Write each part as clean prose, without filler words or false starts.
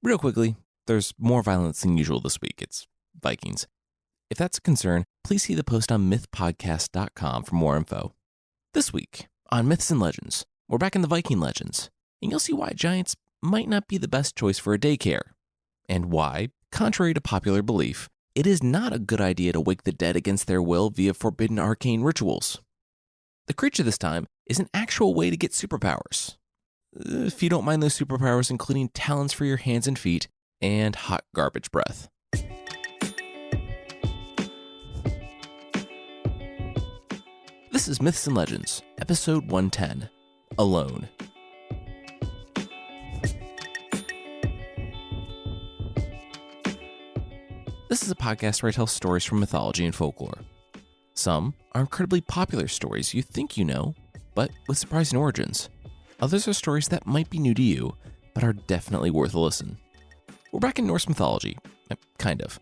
Real quickly, there's more violence than usual this week. It's Vikings. If that's a concern, please see the post on mythpodcast.com for more info. This week, on Myths and Legends, we're back in the Viking legends, and you'll see why giants might not be the best choice for a daycare, and why, contrary to popular belief, it is not a good idea to wake the dead against their will via forbidden arcane rituals. The creature this time is an actual way to get superpowers. If you don't mind those superpowers including talons for your hands and feet and hot garbage breath. This is Myths and Legends, episode 110, Alone. This is a podcast where I tell stories from mythology and folklore. Some are incredibly popular stories you think you know, but with surprising origins. Others are stories that might be new to you, but are definitely worth a listen. We're back in Norse mythology, kind of.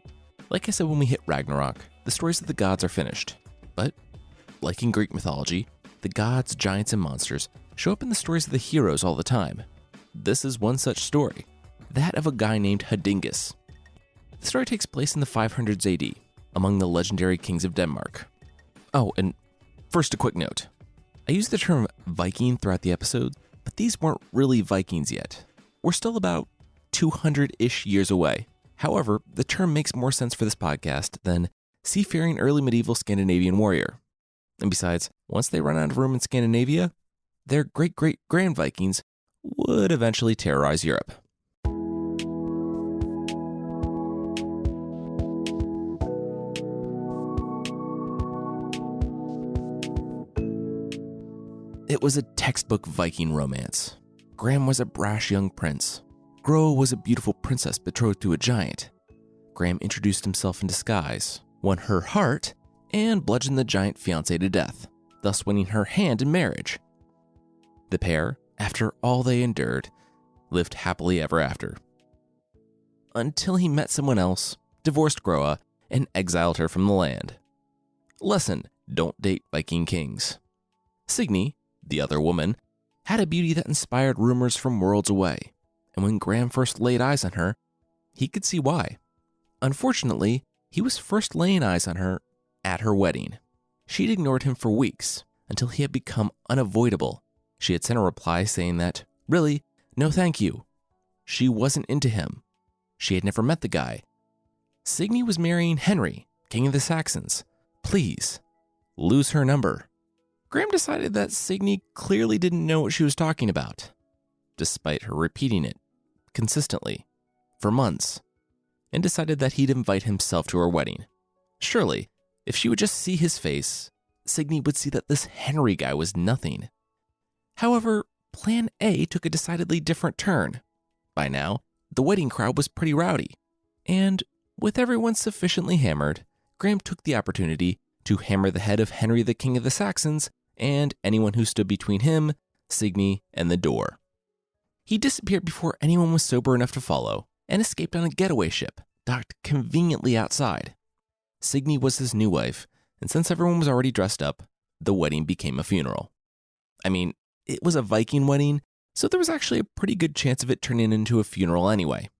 Like I said when we hit Ragnarok, the stories of the gods are finished. But, like in Greek mythology, the gods, giants, and monsters show up in the stories of the heroes all the time. This is one such story, that of a guy named Hadingus. The story takes place in the 500s AD, among the legendary kings of Denmark. Oh, and first a quick note. I use the term Viking throughout the episode, but these weren't really Vikings yet. We're still about 200-ish years away. However, the term makes more sense for this podcast than seafaring early medieval Scandinavian warrior. And besides, once they run out of room in Scandinavia, their great-great-grand Vikings would eventually terrorize Europe. It was a textbook Viking romance. Graham was a brash young prince. Groa was a beautiful princess betrothed to a giant. Graham introduced himself in disguise, won her heart, and bludgeoned the giant fiancé to death, thus winning her hand in marriage. The pair, after all they endured, lived happily ever after. Until he met someone else, divorced Groa, and exiled her from the land. Lesson: don't date Viking kings. Signy, the other woman, had a beauty that inspired rumors from worlds away, and when Graham first laid eyes on her, he could see why. Unfortunately, he was first laying eyes on her at her wedding. She'd ignored him for weeks, until he had become unavoidable. She had sent a reply saying that, really, no thank you. She wasn't into him. She had never met the guy. Signy was marrying Henry, King of the Saxons. Please, lose her number. Graham decided that Signy clearly didn't know what she was talking about, despite her repeating it consistently for months, and decided that he'd invite himself to her wedding. Surely, if she would just see his face, Signy would see that this Henry guy was nothing. However, Plan A took a decidedly different turn. By now, the wedding crowd was pretty rowdy, and with everyone sufficiently hammered, Graham took the opportunity to hammer the head of Henry the King of the Saxons and anyone who stood between him, Signy, and the door. He disappeared before anyone was sober enough to follow, and escaped on a getaway ship, docked conveniently outside. Signy was his new wife, and since everyone was already dressed up, the wedding became a funeral. I mean, it was a Viking wedding, so there was actually a pretty good chance of it turning into a funeral anyway.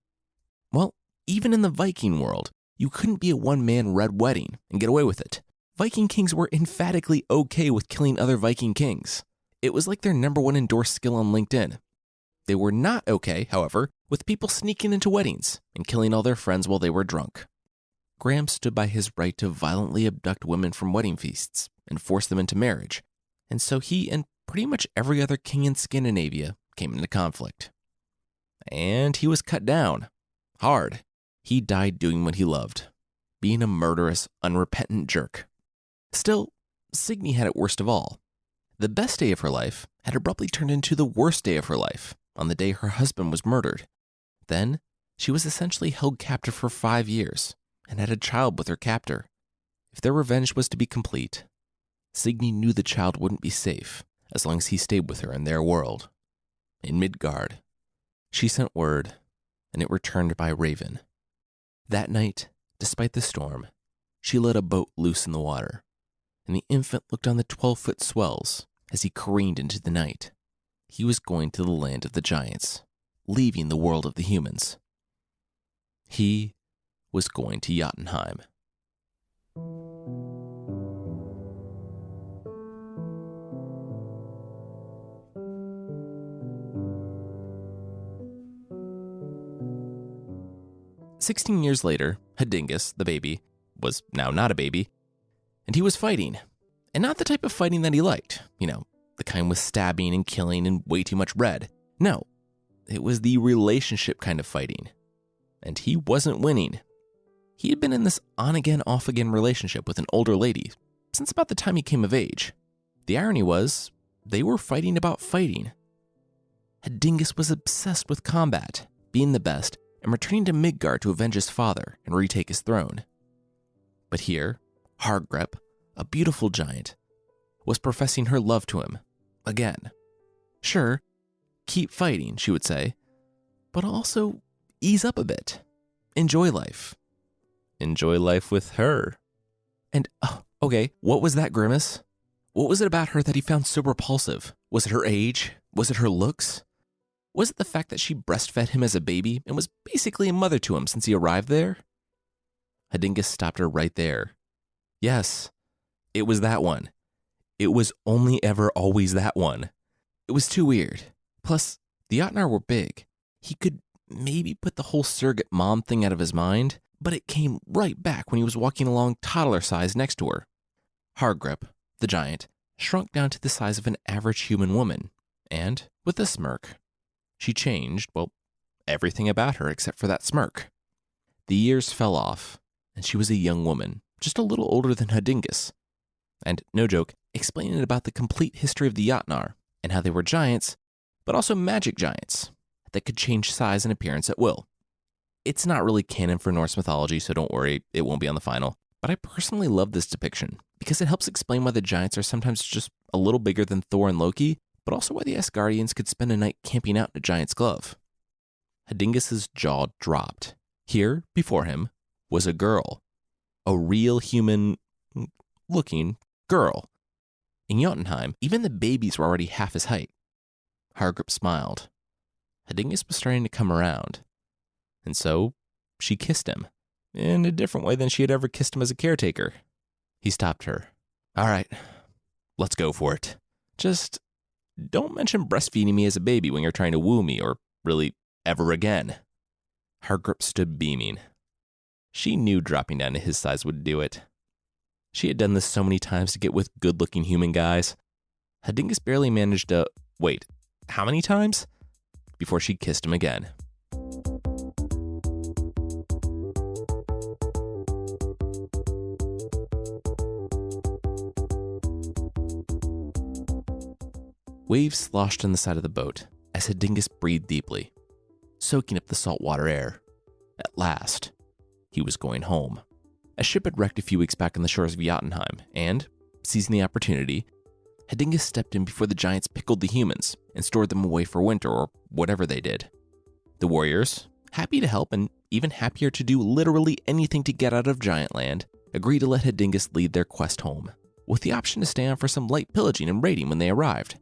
Well, even in the Viking world, you couldn't be a one-man red wedding and get away with it. Viking kings were emphatically okay with killing other Viking kings. It was like their number one endorsed skill on LinkedIn. They were not okay, however, with people sneaking into weddings and killing all their friends while they were drunk. Graham stood by his right to violently abduct women from wedding feasts and force them into marriage, and so he and pretty much every other king in Scandinavia came into conflict. And he was cut down. Hard. He died doing what he loved, being a murderous, unrepentant jerk. Still, Signy had it worst of all. The best day of her life had abruptly turned into the worst day of her life on the day her husband was murdered. Then, she was essentially held captive for 5 years and had a child with her captor. If their revenge was to be complete, Signy knew the child wouldn't be safe as long as he stayed with her in their world. In Midgard, she sent word, and it returned by raven. That night, despite the storm, she let a boat loose in the water, and the infant looked on the 12-foot swells as he careened into the night. He was going to the land of the giants, leaving the world of the humans. He was going to Jotunheim. "16 years later, Hadingus, the baby, was now not a baby, and he was fighting. And not the type of fighting that he liked. The kind with stabbing and killing and way too much red. No, it was the relationship kind of fighting. And he wasn't winning. He had been in this on-again, off-again relationship with an older lady since about the time he came of age. The irony was, they were fighting about fighting. Hadingus was obsessed with combat, being the best, and returning to Midgard to avenge his father and retake his throne. But here, Hargrep, a beautiful giant, was professing her love to him, again. Sure, keep fighting, she would say, but also ease up a bit. Enjoy life. Enjoy life with her. And, okay, what was that grimace? What was it about her that he found so repulsive? Was it her age? Was it her looks? Was it the fact that she breastfed him as a baby and was basically a mother to him since he arrived there? Hadingus stopped her right there. Yes, it was that one. It was only ever always that one. It was too weird. Plus, the Jotnar were big. He could maybe put the whole surrogate mom thing out of his mind, but it came right back when he was walking along toddler size next to her. Hargrep, the giant, shrunk down to the size of an average human woman, and, with a smirk, she changed, everything about her except for that smirk. The years fell off, and she was a young woman, just a little older than Hadingus. And, no joke, explaining about the complete history of the Jotnar, and how they were giants, but also magic giants, that could change size and appearance at will. It's not really canon for Norse mythology, so don't worry, it won't be on the final. But I personally love this depiction, because it helps explain why the giants are sometimes just a little bigger than Thor and Loki, but also why the Asgardians could spend a night camping out in a giant's glove. Hadingus's jaw dropped. Here, before him, was a girl. A real human-looking girl. In Jotunheim, even the babies were already half his height. Hargrep smiled. Hadingus was starting to come around. And so, she kissed him, in a different way than she had ever kissed him as a caretaker. He stopped her. "All right, let's go for it. Just don't mention breastfeeding me as a baby when you're trying to woo me, or really ever again." Hargrep stood beaming. She knew dropping down to his size would do it. She had done this so many times to get with good-looking human guys. Hadingus barely managed to, wait, how many times? Before she kissed him again. Waves sloshed on the side of the boat as Hadingus breathed deeply, soaking up the saltwater air. At last, he was going home. A ship had wrecked a few weeks back on the shores of Jotunheim, and, seizing the opportunity, Hadingus stepped in before the giants pickled the humans and stored them away for winter or whatever they did. The warriors, happy to help and even happier to do literally anything to get out of Giant Land, agreed to let Hadingus lead their quest home, with the option to stay on for some light pillaging and raiding when they arrived.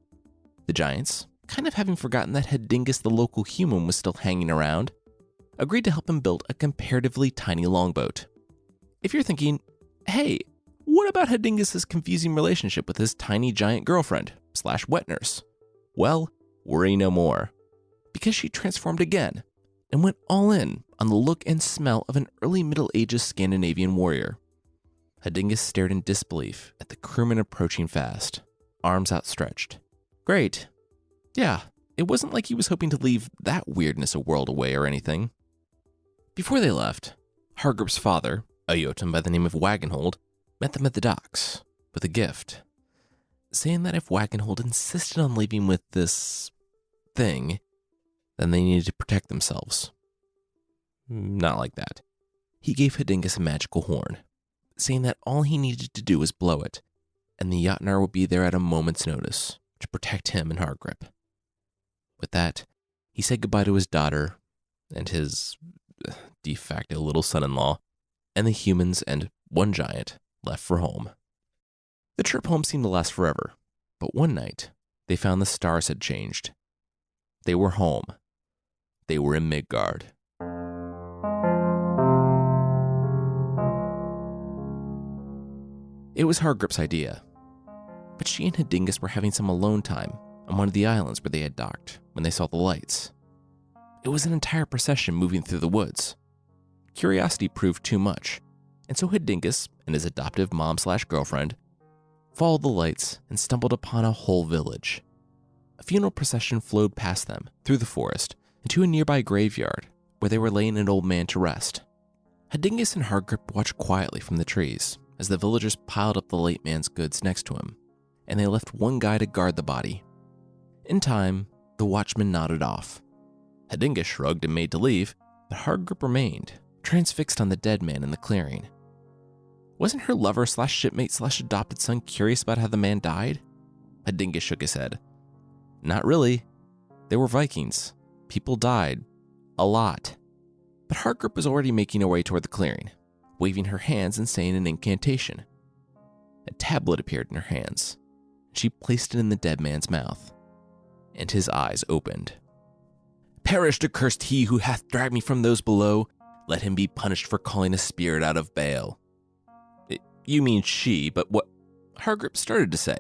The giants, kind of having forgotten that Hadingus the local human was still hanging around, agreed to help him build a comparatively tiny longboat. If you're thinking, hey, what about Hadingus's confusing relationship with his tiny giant girlfriend / wet nurse? Well, worry no more, because she transformed again and went all in on the look and smell of an early Middle Ages Scandinavian warrior. Hadingus stared in disbelief at the crewman approaching fast, arms outstretched. Great. Yeah, it wasn't like he was hoping to leave that weirdness a world away or anything. Before they left, Hargrep's father, a Jotun by the name of Wagenhold, met them at the docks with a gift, saying that if Wagenhold insisted on leaving with this thing, then they needed to protect themselves. Not like that. He gave Hadingus a magical horn, saying that all he needed to do was blow it, and the Jotnar would be there at a moment's notice to protect him and Hargrep. With that, he said goodbye to his daughter and his de facto little son-in-law, and the humans and one giant left for home. The trip home seemed to last forever, but one night, they found the stars had changed. They were home. They were in Midgard. It was Hargrip's idea. But she and Hadingus were having some alone time on one of the islands where they had docked when they saw the lights. It was an entire procession moving through the woods. Curiosity proved too much, and so Hadingus and his adoptive mom/girlfriend followed the lights and stumbled upon a whole village. A funeral procession flowed past them through the forest into a nearby graveyard where they were laying an old man to rest. Hadingus and Hargrip watched quietly from the trees as the villagers piled up the late man's goods next to him, and they left one guy to guard the body. In time, the watchman nodded off. Hadingus shrugged and made to leave, but Hargrip remained, transfixed on the dead man in the clearing. Wasn't her lover/shipmate/adopted son curious about how the man died? Hadingus shook his head. Not really. They were Vikings. People died. A lot. But Hargrip was already making her way toward the clearing, waving her hands and saying an incantation. A tablet appeared in her hands. She placed it in the dead man's mouth, and his eyes opened. Perish accursed he who hath dragged me from those below. Let him be punished for calling a spirit out of Baal. You mean she, but what? Hargrip started to say,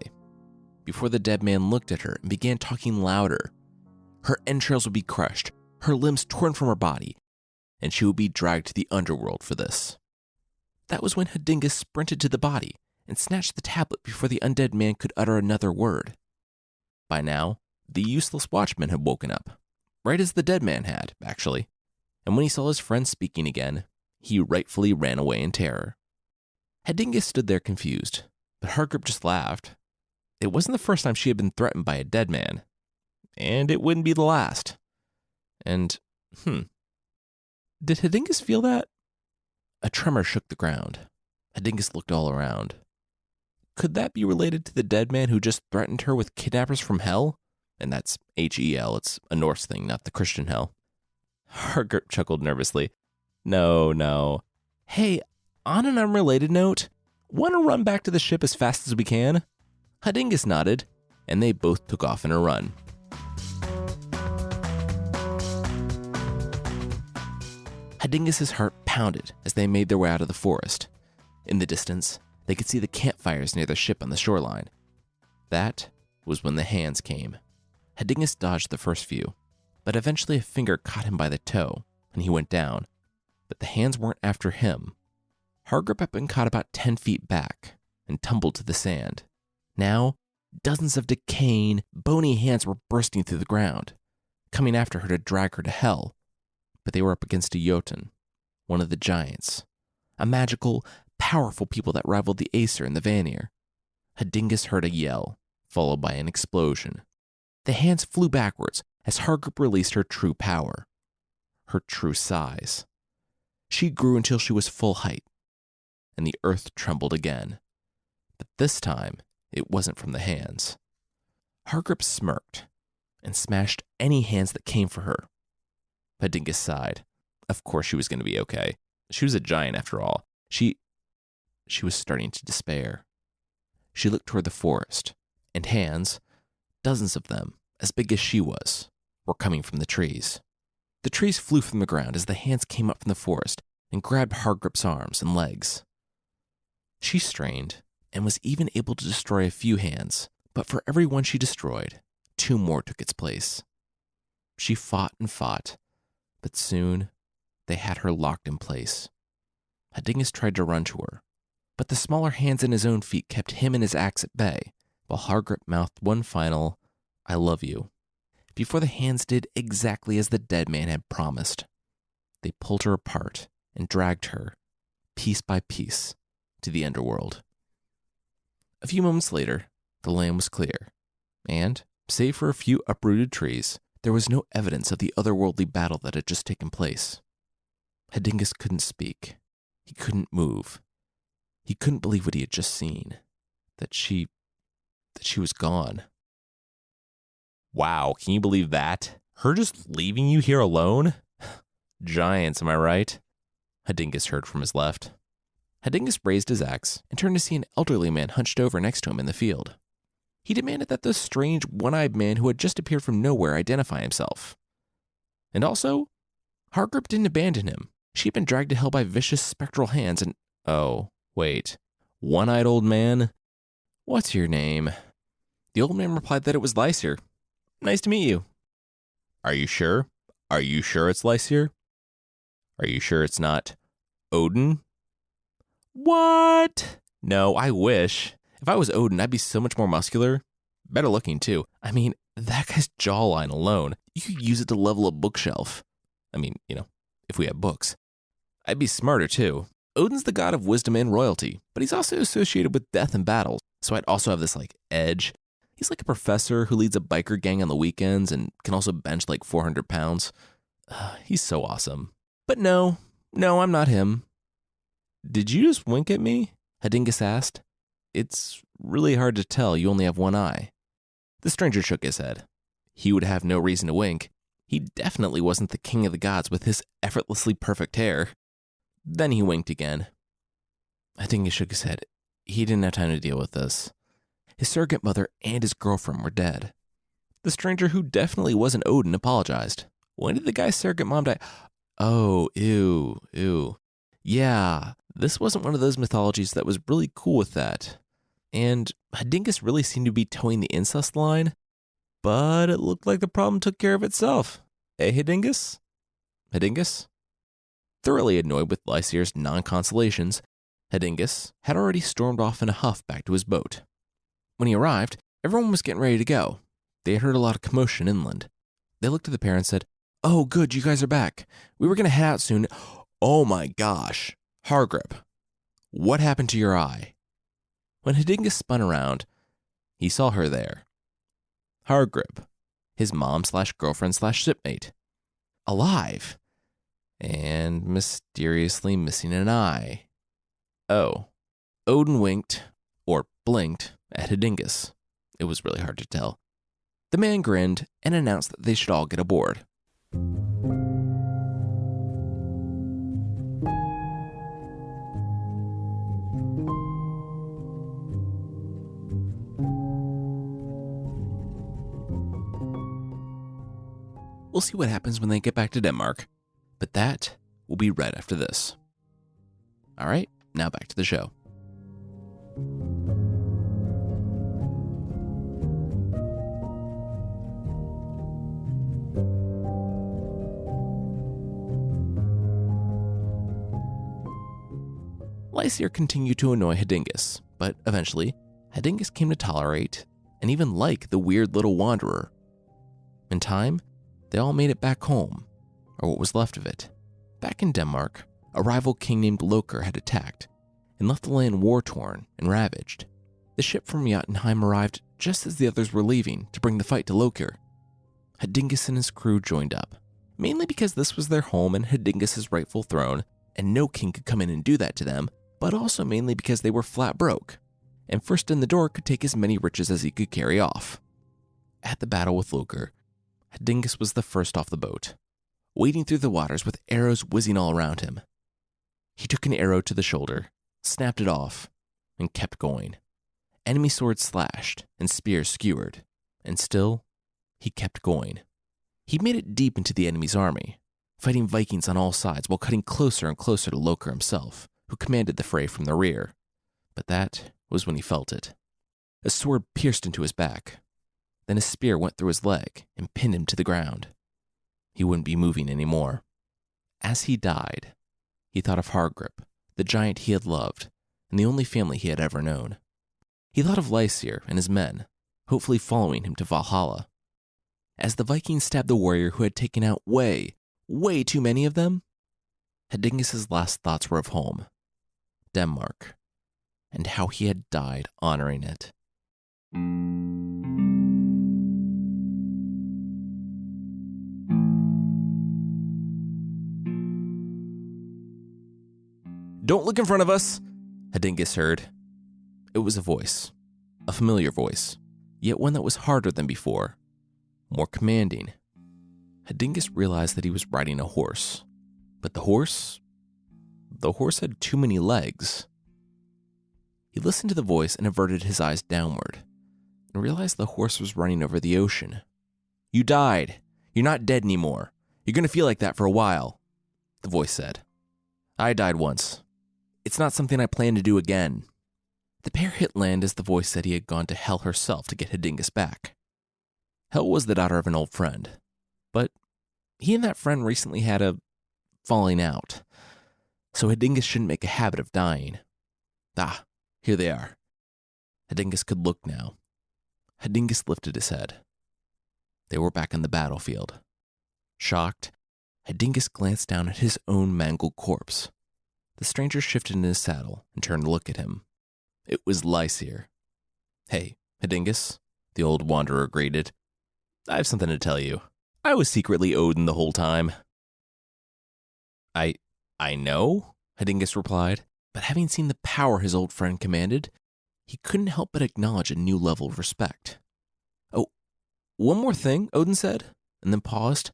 before the dead man looked at her and began talking louder. Her entrails would be crushed, her limbs torn from her body, and she would be dragged to the underworld for this. That was when Hadingus sprinted to the body and snatched the tablet before the undead man could utter another word. By now, the useless watchman had woken up, right as the dead man had, actually, and when he saw his friend speaking again, he rightfully ran away in terror. Hadingus stood there confused, but Hargrip just laughed. It wasn't the first time she had been threatened by a dead man, and it wouldn't be the last. And, did Hadingus feel that? A tremor shook the ground. Hadingus looked all around. Could that be related to the dead man who just threatened her with kidnappers from hell? And that's H-E-L, it's a Norse thing, not the Christian hell. Hargrip chuckled nervously. No. Hey, on an unrelated note, want to run back to the ship as fast as we can? Hadingus nodded, and they both took off in a run. Hadingus's heart pounded as they made their way out of the forest. In the distance, they could see the campfires near the ship on the shoreline. That was when the hands came. Hadingus dodged the first few, but eventually a finger caught him by the toe, and he went down. But the hands weren't after him. Hargrip had been caught about 10 feet back and tumbled to the sand. Now, dozens of decaying, bony hands were bursting through the ground, coming after her to drag her to hell. But they were up against a Jotun, one of the giants, a magical, powerful people that rivaled the Aesir and the Vanir. Hadingus heard a yell, followed by an explosion. The hands flew backwards as Hargrip released her true power, her true size. She grew until she was full height, and the earth trembled again. But this time, it wasn't from the hands. Hargrip smirked and smashed any hands that came for her. Hadingus sighed. Of course she was going to be okay. She was a giant after all. She was starting to despair. She looked toward the forest, and hands, dozens of them, as big as she was, were coming from the trees. The trees flew from the ground as the hands came up from the forest and grabbed Hargrip's arms and legs. She strained and was even able to destroy a few hands, but for every one she destroyed, 2 more took its place. She fought and fought, but soon they had her locked in place. Hadingus tried to run to her, but the smaller hands in his own feet kept him and his axe at bay, while Hargrip mouthed one final, "I love you," before the hands did exactly as the dead man had promised. They pulled her apart and dragged her, piece by piece, to the underworld. A few moments later, the land was clear, and, save for a few uprooted trees, there was no evidence of the otherworldly battle that had just taken place. Hadingus couldn't speak. He couldn't move. He couldn't believe what he had just seen. That she was gone. Wow, can you believe that? Her just leaving you here alone? Giants, am I right? Hadingus heard from his left. Hadingus raised his axe and turned to see an elderly man hunched over next to him in the field. He demanded that the strange, one-eyed man who had just appeared from nowhere identify himself. And also, Hargrip didn't abandon him. She had been dragged to hell by vicious spectral hands and... Oh, wait. One-eyed old man, what's your name? The old man replied that it was Lycier. Nice to meet you. Are you sure? Are you sure it's Lycier? Are you sure it's not Odin? What? No, I wish. If I was Odin, I'd be so much more muscular. Better looking, too. I mean, that guy's jawline alone, you could use it to level a bookshelf. I mean, if we had books. I'd be smarter, too. Odin's the god of wisdom and royalty, but he's also associated with death and battles, so I'd also have this, edge. He's like a professor who leads a biker gang on the weekends and can also bench 400 pounds. He's so awesome. But no, I'm not him. Did you just wink at me? Hadingus asked. It's really hard to tell, you only have one eye. The stranger shook his head. He would have no reason to wink. He definitely wasn't the king of the gods with his effortlessly perfect hair. Then he winked again. Hadingus shook his head. He didn't have time to deal with this. His surrogate mother and his girlfriend were dead. The stranger, who definitely wasn't Odin, apologized. When did the guy's surrogate mom die? Oh, ew. Yeah, this wasn't one of those mythologies that was really cool with that. And Hadingus really seemed to be towing the incest line, but it looked like the problem took care of itself. Eh, Hadingus? Hadingus? Thoroughly annoyed with Lycier's non-consolations, Hadingus had already stormed off in a huff back to his boat. When he arrived, everyone was getting ready to go. They had heard a lot of commotion inland. They looked at the pair and said, "Oh, good, you guys are back. We were going to head out soon." "Oh my gosh. Hargrip, what happened to your eye?" When Hadingus spun around, he saw her there. Hargrip, his mom/girlfriend/shipmate. Alive. And mysteriously missing an eye. Oh. Odin winked, or blinked, at Hadingus. It was really hard to tell. The man grinned and announced that they should all get aboard. We'll see what happens when they get back to Denmark, but that will be right after this. All right, now back to the show. Lycier continued to annoy Hadingus, but eventually, Hadingus came to tolerate and even like the weird little wanderer. In time, they all made it back home, or what was left of it. Back in Denmark, a rival king named Loker had attacked and left the land war-torn and ravaged. The ship from Jotunheim arrived just as the others were leaving to bring the fight to Loker. Hadingus and his crew joined up, mainly because this was their home and Hadingus's rightful throne, and no king could come in and do that to them, but also mainly because they were flat broke, and first in the door could take as many riches as he could carry off. At the battle with Loker, Hadingus was the first off the boat, wading through the waters with arrows whizzing all around him. He took an arrow to the shoulder, snapped it off, and kept going. Enemy swords slashed and spears skewered, and still, he kept going. He made it deep into the enemy's army, fighting Vikings on all sides while cutting closer and closer to Loker himself, who commanded the fray from the rear. But that was when he felt it. A sword pierced into his back. Then a spear went through his leg and pinned him to the ground. He wouldn't be moving anymore. As he died, he thought of Hargrip, the giant he had loved, and the only family he had ever known. He thought of Lycier and his men, hopefully following him to Valhalla. As the Vikings stabbed the warrior who had taken out way too many of them, Hadingus's last thoughts were of home, Denmark, and how he had died honoring it. "Don't look in front of us," Hadingus heard. It was a voice, a familiar voice, yet one that was harder than before, more commanding. Hadingus realized that he was riding a horse, but the horse had too many legs. He listened to the voice and averted his eyes downward, and realized the horse was running over the ocean. "You died. You're not dead anymore. You're going to feel like that for a while," the voice said. "I died once. It's not something I plan to do again." The pair hit land as the voice said he had gone to Hell herself to get Hadingus back. Hell was the daughter of an old friend, but he and that friend recently had a falling out, so Hadingus shouldn't make a habit of dying. Ah, here they are. Hadingus could look now. Hadingus lifted his head. They were back on the battlefield. Shocked, Hadingus glanced down at his own mangled corpse. The stranger shifted in his saddle and turned to look at him. It was Lycier. "Hey, Hadingus," the old wanderer grated. "I have something to tell you. I was secretly Odin the whole time." I know," Hadingus replied, but having seen the power his old friend commanded, he couldn't help but acknowledge a new level of respect. "Oh, one more thing," Odin said, and then paused.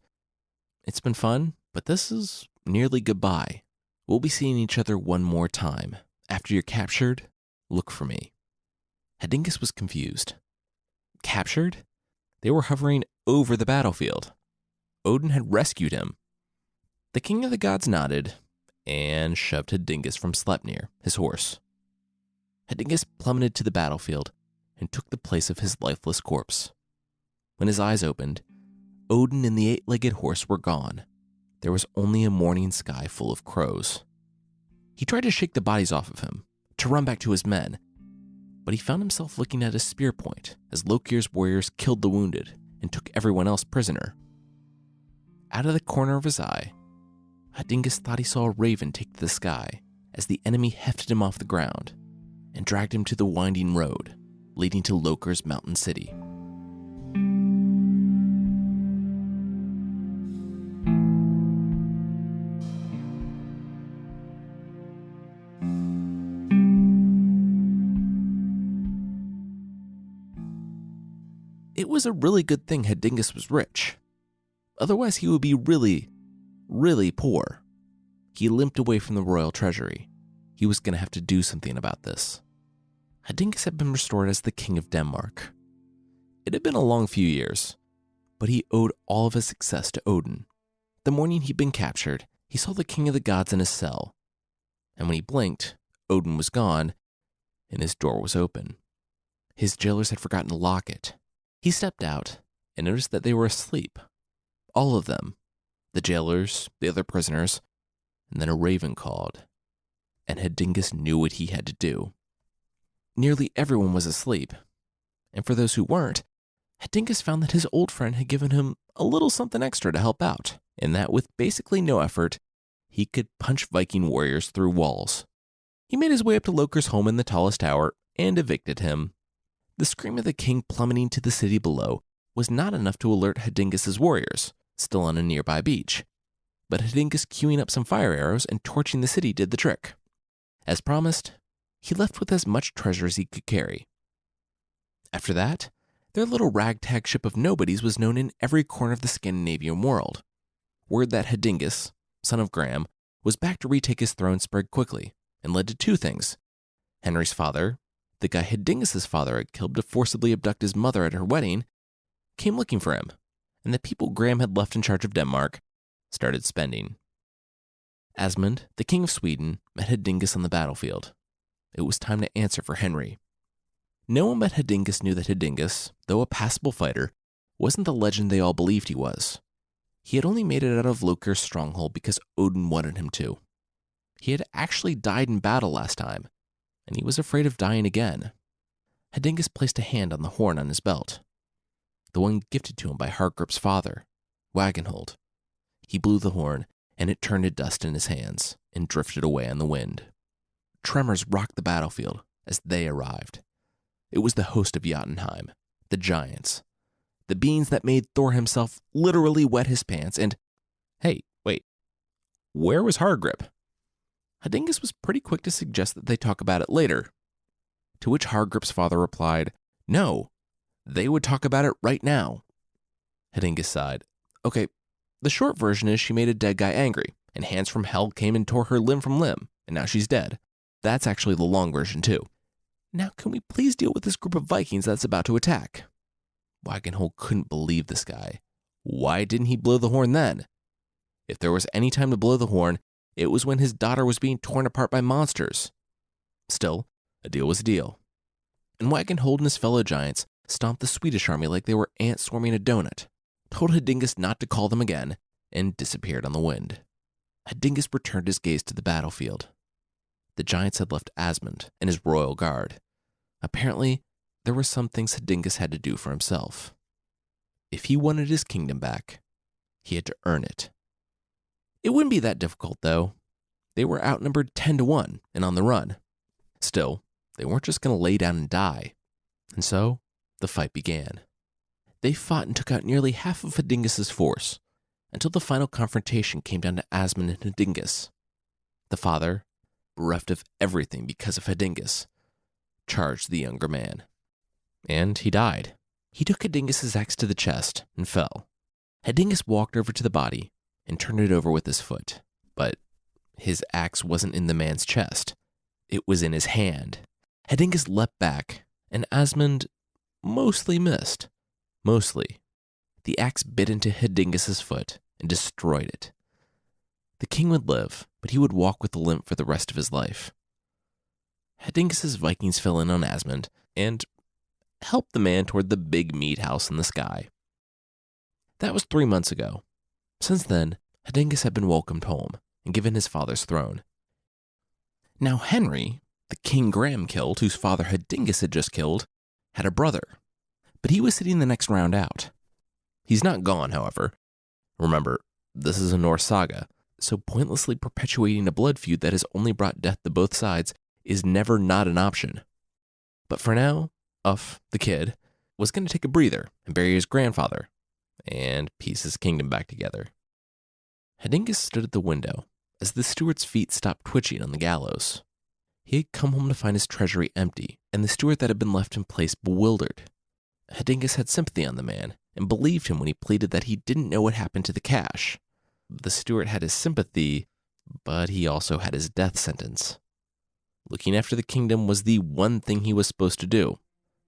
"It's been fun, but this is nearly goodbye. We'll be seeing each other one more time. After you're captured, look for me." Hadingus was confused. Captured? They were hovering over the battlefield. Odin had rescued him. The king of the gods nodded and shoved Hadingus from Sleipnir, his horse. Hadingus plummeted to the battlefield and took the place of his lifeless corpse. When his eyes opened, Odin and the eight-legged horse were gone. There was only a morning sky full of crows. He tried to shake the bodies off of him, to run back to his men, but he found himself looking at a spear point as Lokir's warriors killed the wounded and took everyone else prisoner. Out of the corner of his eye, Hadingus thought he saw a raven take to the sky as the enemy hefted him off the ground and dragged him to the winding road leading to Lokir's mountain city. It was a really good thing Hadingus was rich. Otherwise, he would be really, really poor. He limped away from the royal treasury. He was going to have to do something about this. Hadingus had been restored as the king of Denmark. It had been a long few years, but he owed all of his success to Odin. The morning he'd been captured, he saw the king of the gods in his cell. And when he blinked, Odin was gone, and his door was open. His jailers had forgotten to lock it. He stepped out and noticed that they were asleep. All of them. The jailers, the other prisoners, and then a raven called. And Hadingus knew what he had to do. Nearly everyone was asleep. And for those who weren't, Hadingus found that his old friend had given him a little something extra to help out, and that with basically no effort, he could punch Viking warriors through walls. He made his way up to Lokir's home in the tallest tower and evicted him. The scream of the king plummeting to the city below was not enough to alert Hadingus's warriors, still on a nearby beach. But Hadingus queuing up some fire arrows and torching the city did the trick. As promised, he left with as much treasure as he could carry. After that, their little ragtag ship of nobodies was known in every corner of the Scandinavian world. Word that Hadingus, son of Gram, was back to retake his throne spread quickly and led to two things. Henry's father, the guy Hadingus's father had killed to forcibly abduct his mother at her wedding, came looking for him, and the people Gram had left in charge of Denmark started spending. Asmund, the king of Sweden, met Hadingus on the battlefield. It was time to answer for Henry. No one but Hadingus knew that Hadingus, though a passable fighter, wasn't the legend they all believed he was. He had only made it out of Lokir's stronghold because Odin wanted him to. He had actually died in battle last time, and he was afraid of dying again. Hadingus placed a hand on the horn on his belt, the one gifted to him by Hargrip's father, Wagenhold. He blew the horn, and it turned to dust in his hands and drifted away on the wind. Tremors rocked the battlefield as they arrived. It was the host of Jotunheim, the giants, the beings that made Thor himself literally wet his pants and, hey, wait, where was Hargrip? Hadingus was pretty quick to suggest that they talk about it later, to which Hargrip's father replied, no, they would talk about it right now. Hadingus sighed. Okay, the short version is she made a dead guy angry, and hands from hell came and tore her limb from limb, and now she's dead. That's actually the long version too. Now can we please deal with this group of Vikings that's about to attack? Wagenhold couldn't believe this guy. Why didn't he blow the horn then? If there was any time to blow the horn, it was when his daughter was being torn apart by monsters. Still, A deal was a deal. And Wagenhold and his fellow giants stomped the Swedish army like they were ants swarming a donut, told Hadingus not to call them again, and disappeared on the wind. Hadingus returned his gaze to the battlefield. The giants had left Asmund and his royal guard. Apparently, there were some things Hadingus had to do for himself. If he wanted his kingdom back, he had to earn it. It wouldn't be that difficult, though. They were outnumbered 10-1 and on the run. Still, they weren't just going to lay down and die. And so, the fight began. They fought and took out nearly half of Hadingus's force, until the final confrontation came down to Asmund and Hadingus. The father, bereft of everything because of Hadingus, charged the younger man. And he died. He took Hadingus's axe to the chest and fell. Hadingus walked over to the body and turned it over with his foot. But his axe wasn't in the man's chest. It was in his hand. Hadingus leapt back, and Asmund mostly missed. Mostly. The axe bit into Hadingus's foot and destroyed it. The king would live, but he would walk with a limp for the rest of his life. Hadingus's Vikings fell in on Asmund and helped the man toward the big mead house in the sky. That was 3 months ago. Since then, Hadingus had been welcomed home and given his father's throne. Now Henry, the king Graham killed, whose father Hadingus had just killed, had a brother, but he was sitting the next round out. He's not gone, however. Remember, this is a Norse saga, so pointlessly perpetuating a blood feud that has only brought death to both sides is never not an option. But for now, Uff, the kid, was going to take a breather and bury his grandfather and piece his kingdom back together. Hadingus stood at the window as the steward's feet stopped twitching on the gallows. He had come home to find his treasury empty and the steward that had been left in place bewildered. Hadingus had sympathy on the man and believed him when he pleaded that he didn't know what happened to the cash. The steward had his sympathy, but he also had his death sentence. Looking after the kingdom was the one thing he was supposed to do.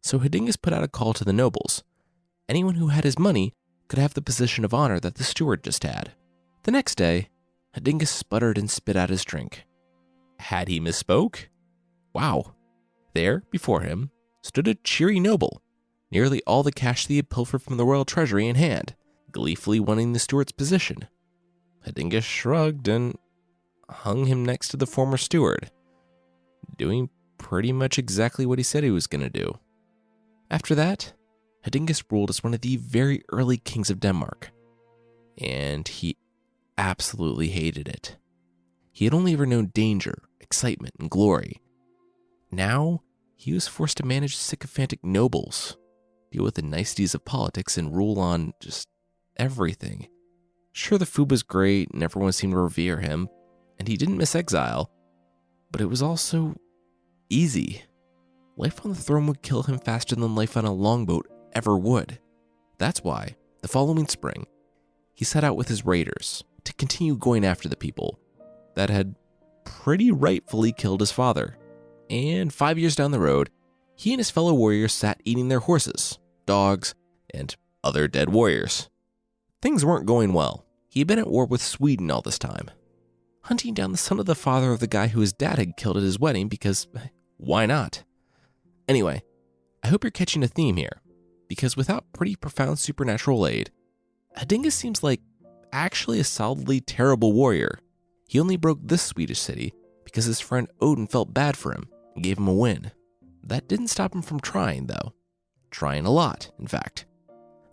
So Hadingus put out a call to the nobles. Anyone who had his money could have the position of honor that the steward just had. The next day, Hadingus sputtered and spit out his drink. Had he misspoke? Wow. There, before him, stood a cheery noble, nearly all the cash that he had pilfered from the royal treasury in hand, gleefully wanting the steward's position. Hadingus shrugged and hung him next to the former steward, doing pretty much exactly what he said he was going to do. After that, Hadingus ruled as one of the very early kings of Denmark, and he absolutely hated it. He had only ever known danger, excitement, and glory. Now, he was forced to manage sycophantic nobles, deal with the niceties of politics, and rule on just everything. Sure, the food was great, and everyone seemed to revere him, and he didn't miss exile, but it was also easy. Life on the throne would kill him faster than life on a longboat ever would. That's why, the following spring, he set out with his raiders to continue going after the people that had pretty rightfully killed his father. And 5 years down the road, he and his fellow warriors sat eating their horses, dogs, and other dead warriors. Things weren't going well. He had been at war with Sweden all this time, hunting down the son of the father of the guy who his dad had killed at his wedding because why not? Anyway, I hope you're catching a theme here, because without pretty profound supernatural aid, Hadingus seems like actually a solidly terrible warrior. He only broke this Swedish city because his friend Odin felt bad for him and gave him a win. That didn't stop him from trying, though. Trying a lot, in fact.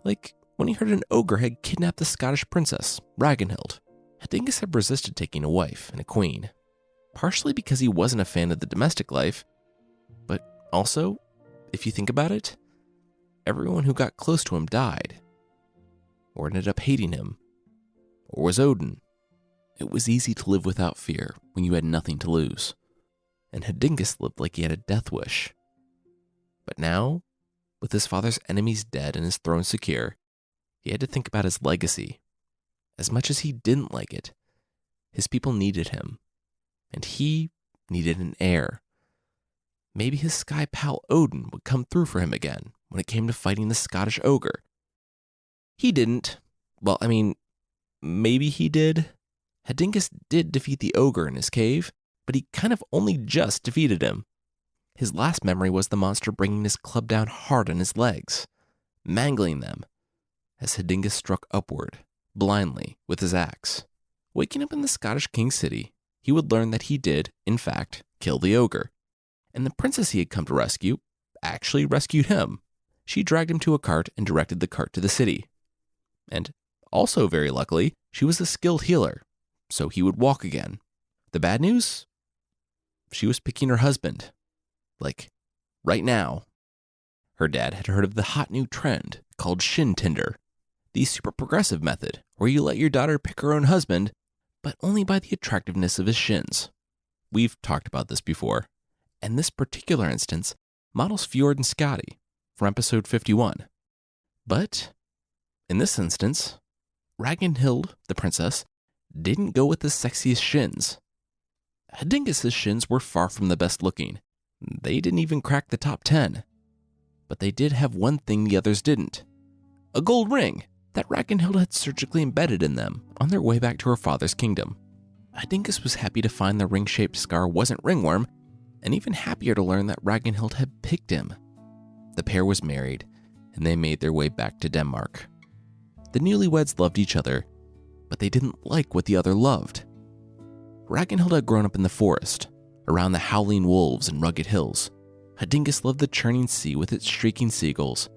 Like when he heard an ogre had kidnapped the Scottish princess, Ragnhild. Hadingus had resisted taking a wife and a queen, partially because he wasn't a fan of the domestic life, but also, if you think about it, everyone who got close to him died, or ended up hating him, or was Odin. It was easy to live without fear when you had nothing to lose, and Hadingus lived like he had a death wish. But now, with his father's enemies dead and his throne secure, he had to think about his legacy. As much as he didn't like it, his people needed him, and he needed an heir. Maybe his sky pal Odin would come through for him again when it came to fighting the Scottish ogre. He didn't. Well, I mean, maybe he did. Hadingus did defeat the ogre in his cave, but he kind of only just defeated him. His last memory was the monster bringing his club down hard on his legs, mangling them, as Hadingus struck upward, blindly, with his axe. Waking up in the Scottish king's city, he would learn that he did, in fact, kill the ogre, and the princess he had come to rescue actually rescued him. She dragged him to a cart and directed the cart to the city. And also, very luckily, she was a skilled healer, so he would walk again. The bad news? She was picking her husband. Like, right now. Her dad had heard of the hot new trend called Shin Tinder, the super progressive method where you let your daughter pick her own husband, but only by the attractiveness of his shins. We've talked about this before, and this particular instance models Fjord and Scotty from episode 51. But, in this instance, Ragnhild, the princess, didn't go with the sexiest shins. Hadingus's shins were far from the best looking. They didn't even crack the top 10. But they did have one thing the others didn't. A gold ring that Ragnhild had surgically embedded in them on their way back to her father's kingdom. Hadingus was happy to find the ring-shaped scar wasn't ringworm, and even happier to learn that Ragnhild had picked him. The pair was married, and they made their way back to Denmark. The newlyweds loved each other, but they didn't like what the other loved. Ragnhild had grown up in the forest, around the howling wolves and rugged hills. Hadingus loved the churning sea with its shrieking seagulls,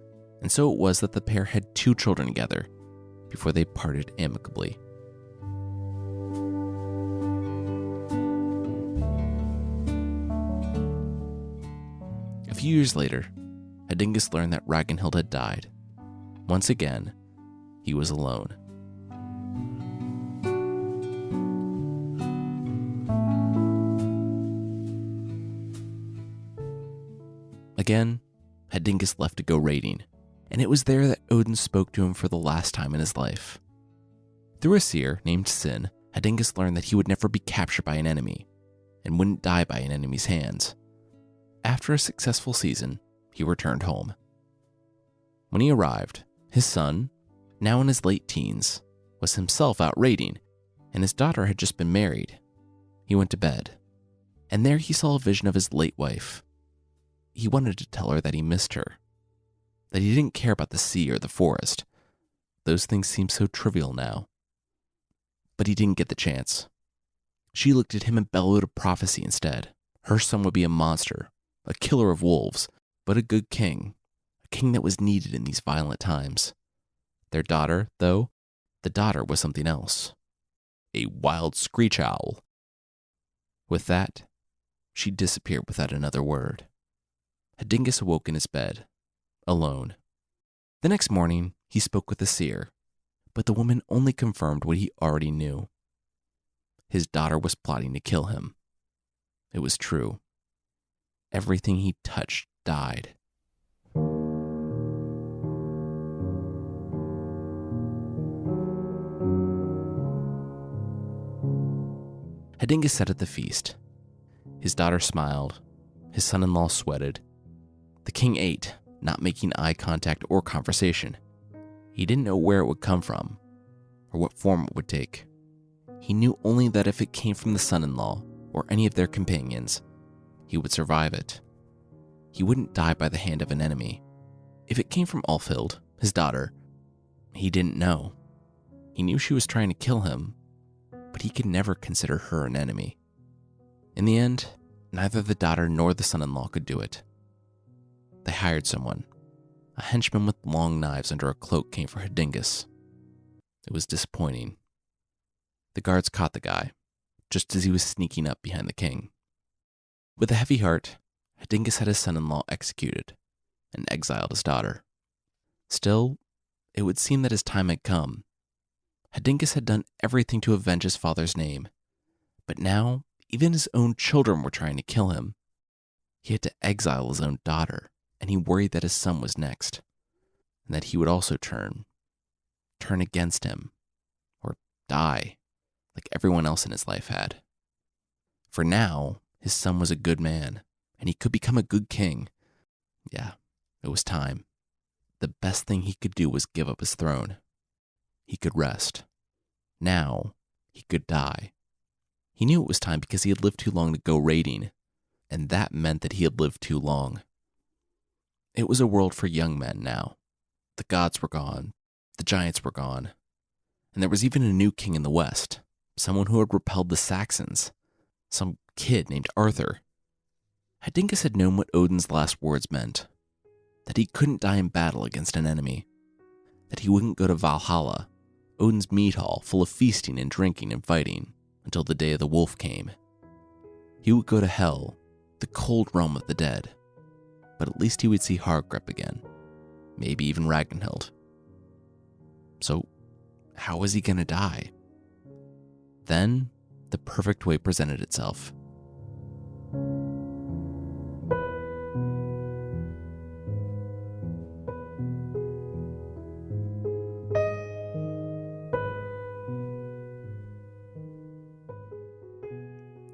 and so it was that the pair had 2 children together before they parted amicably. A few years later, Hadingus learned that Ragnhild had died. Once again, he was alone. Again, Hadingus left to go raiding, and it was there that Odin spoke to him for the last time in his life. Through a seer named Sin, Hadingus learned that he would never be captured by an enemy, and wouldn't die by an enemy's hands. After a successful season, he returned home. When he arrived, his son, now in his late teens, was himself out raiding, and his daughter had just been married. He went to bed, and there he saw a vision of his late wife. He wanted to tell her that he missed her, that he didn't care about the sea or the forest. Those things seemed so trivial now. But he didn't get the chance. She looked at him and bellowed a prophecy instead. Her son would be a monster, a killer of wolves, but a good king, a king that was needed in these violent times. Their daughter, though, the daughter was something else. A wild screech owl. With that, she disappeared without another word. Hadingus awoke in his bed, alone. The next morning, he spoke with the seer, but the woman only confirmed what he already knew. His daughter was plotting to kill him. It was true. Everything he touched died. Hadingus sat at the feast. His daughter smiled. His son-in-law sweated. The king ate, not making eye contact or conversation. He didn't know where it would come from, or what form it would take. He knew only that if it came from the son-in-law, or any of their companions, he would survive it. He wouldn't die by the hand of an enemy. If it came from Ulfhild, his daughter, he didn't know. He knew she was trying to kill him, but he could never consider her an enemy. In the end, neither the daughter nor the son-in-law could do it. They hired someone. A henchman with long knives under a cloak came for Hadingus. It was disappointing. The guards caught the guy, just as he was sneaking up behind the king. With a heavy heart, Hadingus had his son-in-law executed and exiled his daughter. Still, it would seem that his time had come. Hadingus had done everything to avenge his father's name, but now even his own children were trying to kill him. He had to exile his own daughter, and he worried that his son was next, and that he would also turn against him, or die, like everyone else in his life had. For now, his son was a good man, and he could become a good king. Yeah, it was time. The best thing he could do was give up his throne. He could rest. Now, he could die. He knew it was time because he had lived too long to go raiding. and that meant that he had lived too long. It was a world for young men now. The gods were gone, the giants were gone, and there was even a new king in the west, someone who had repelled the Saxons, some kid named Arthur. Hadingus had known what Odin's last words meant, that he couldn't die in battle against an enemy, that he wouldn't go to Valhalla, Odin's mead hall full of feasting and drinking and fighting, until the day of the wolf came. He would go to hell, the cold realm of the dead, but at least he would see Hargrep again, maybe even Ragnhild. So, how was he going to die? Then, the perfect way presented itself.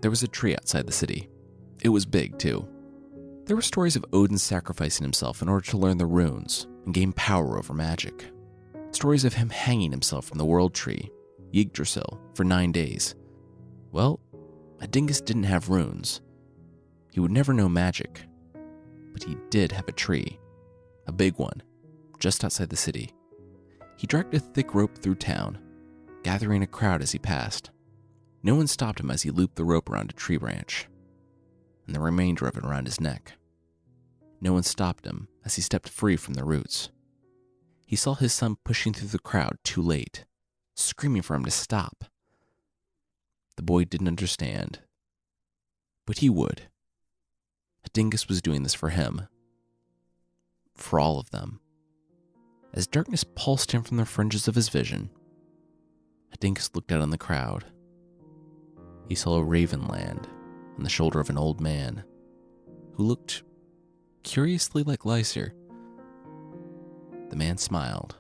There was a tree outside the city. It was big, too. There were stories of Odin sacrificing himself in order to learn the runes and gain power over magic. Stories of him hanging himself from the world tree, Yggdrasil, for 9 days. Well, Hadingus didn't have runes. He would never know magic. But he did have a tree. A big one, just outside the city. He dragged a thick rope through town, gathering a crowd as he passed. No one stopped him as he looped the rope around a tree branch, and the remainder of it around his neck. No one stopped him as he stepped free from the roots. He saw his son pushing through the crowd too late, screaming for him to stop. The boy didn't understand, but he would. Hadingus was doing this for him, for all of them. As darkness pulsed in from the fringes of his vision, Hadingus looked out on the crowd. He saw a raven land on the shoulder of an old man who looked curiously like Lyser. The man smiled,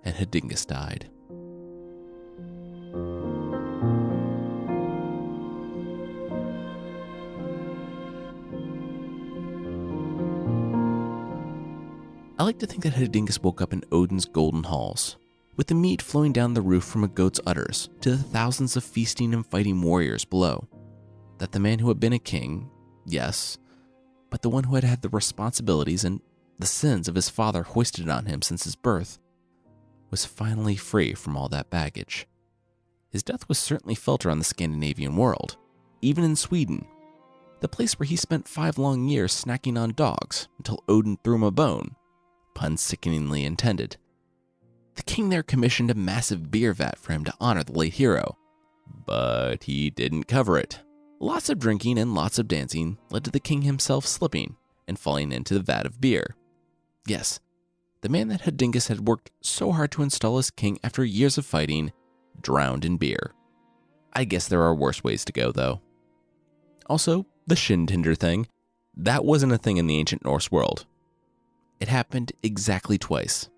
and Hadingus died. I like to think that Hadingus woke up in Odin's golden halls, with the meat flowing down the roof from a goat's udders to the thousands of feasting and fighting warriors below. That the man who had been a king, yes, but the one who had had the responsibilities and the sins of his father hoisted on him since his birth, was finally free from all that baggage. His death was certainly felt around the Scandinavian world, even in Sweden, the place where he spent 5 long years snacking on dogs until Odin threw him a bone, pun sickeningly intended. The king there commissioned a massive beer vat for him to honor the late hero, but he didn't cover it. Lots of drinking and lots of dancing led to the king himself slipping and falling into the vat of beer. Yes, the man that Hadingus had worked so hard to install as king after years of fighting drowned in beer. I guess there are worse ways to go, though. Also, the Shin Tinder thing, that wasn't a thing in the ancient Norse world. It happened exactly twice.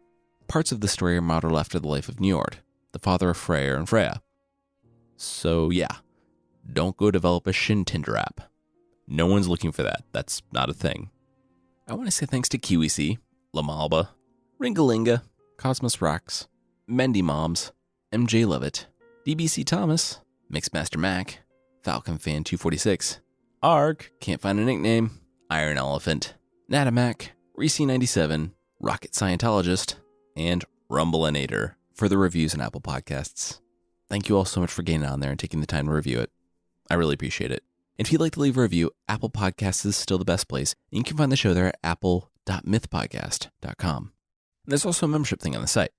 Parts of the story are modeled after the life of Njord, the father of Freyr and Freya. So yeah, don't go develop a Shin Tinder app. No one's looking for that. That's not a thing. I want to say thanks to KiwiC, La Malba, Ringalinga, Cosmos Rocks, Mendy Moms, MJ Levitt, DBC Thomas, Mixmaster Mac, Falcon Fan 246, Arg, can't find a nickname, Iron Elephant, Natamac, Reese97, Rocket Scientologist, and Rumbleinator for the reviews on Apple Podcasts. Thank you all so much for getting on there and taking the time to review it. I really appreciate it. If you'd like to leave a review, Apple Podcasts is still the best place, and you can find the show there at apple.mythpodcast.com. There's also a membership thing on the site.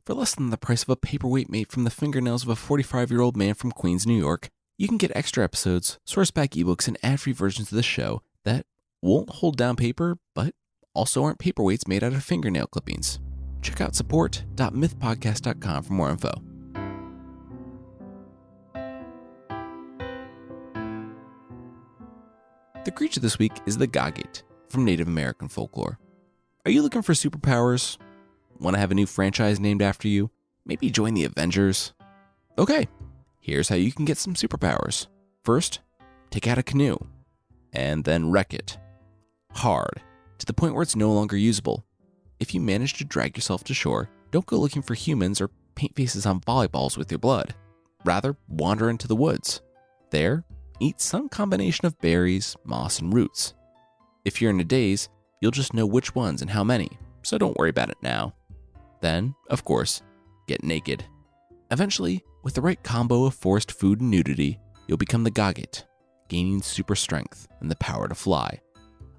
For less than the price of a paperweight made from the fingernails of a 45-year-old man from Queens, New York, you can get extra episodes, source-back ebooks, and ad-free versions of the show that won't hold down paper, but also aren't paperweights made out of fingernail clippings. Check out support.mythpodcast.com for more info. The creature this week is the Gagate from Native American folklore. Are you looking for superpowers? Want to have a new franchise named after you? Maybe join the Avengers? Okay, here's how you can get some superpowers. First, take out a canoe, and then wreck it. Hard, to the point where it's no longer usable. If you manage to drag yourself to shore, don't go looking for humans or paint faces on volleyballs with your blood. Rather, wander into the woods. There, eat some combination of berries, moss, and roots. If you're in a daze, you'll just know which ones and how many, so don't worry about it now. Then, of course, get naked. Eventually, with the right combo of forced food and nudity, you'll become the Gogget, gaining super strength and the power to fly.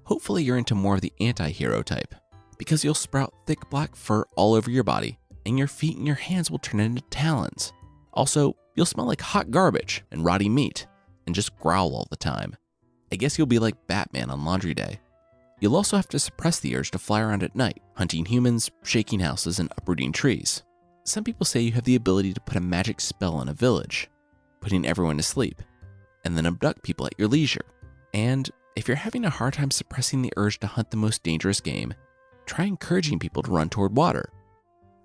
Hopefully you're into more of the anti-hero type, because you'll sprout thick black fur all over your body, and your feet and your hands will turn into talons. Also, you'll smell like hot garbage and rotty meat, and just growl all the time. I guess you'll be like Batman on laundry day. You'll also have to suppress the urge to fly around at night, hunting humans, shaking houses, and uprooting trees. Some people say you have the ability to put a magic spell on a village, putting everyone to sleep, and then abduct people at your leisure. And if you're having a hard time suppressing the urge to hunt the most dangerous game, try encouraging people to run toward water.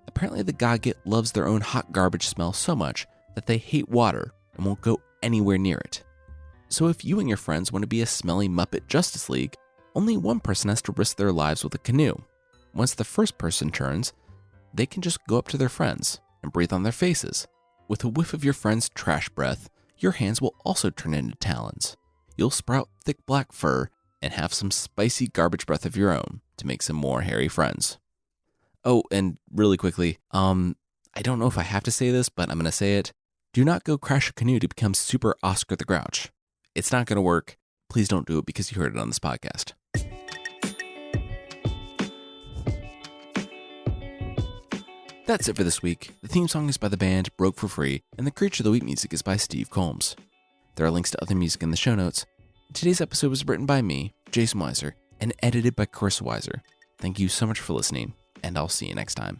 Apparently the Gogget loves their own hot garbage smell so much that they hate water and won't go anywhere near it. So if you and your friends want to be a smelly Muppet Justice League, only one person has to risk their lives with a canoe. Once the first person turns, they can just go up to their friends and breathe on their faces. With a whiff of your friend's trash breath, your hands will also turn into talons. You'll sprout thick black fur and have some spicy garbage breath of your own to make some more hairy friends. Oh, and really quickly, I don't know if I have to say this, but I'm going to say it. Do not go crash a canoe to become super Oscar the Grouch. It's not going to work. Please don't do it because you heard it on this podcast. That's it for this week. The theme song is by the band Broke for Free, and the Creature of the Week music is by Steve Combs. There are links to other music in the show notes. Today's episode was written by me, Jason Weiser, and edited by Carissa Weiser. Thank you so much for listening, and I'll see you next time.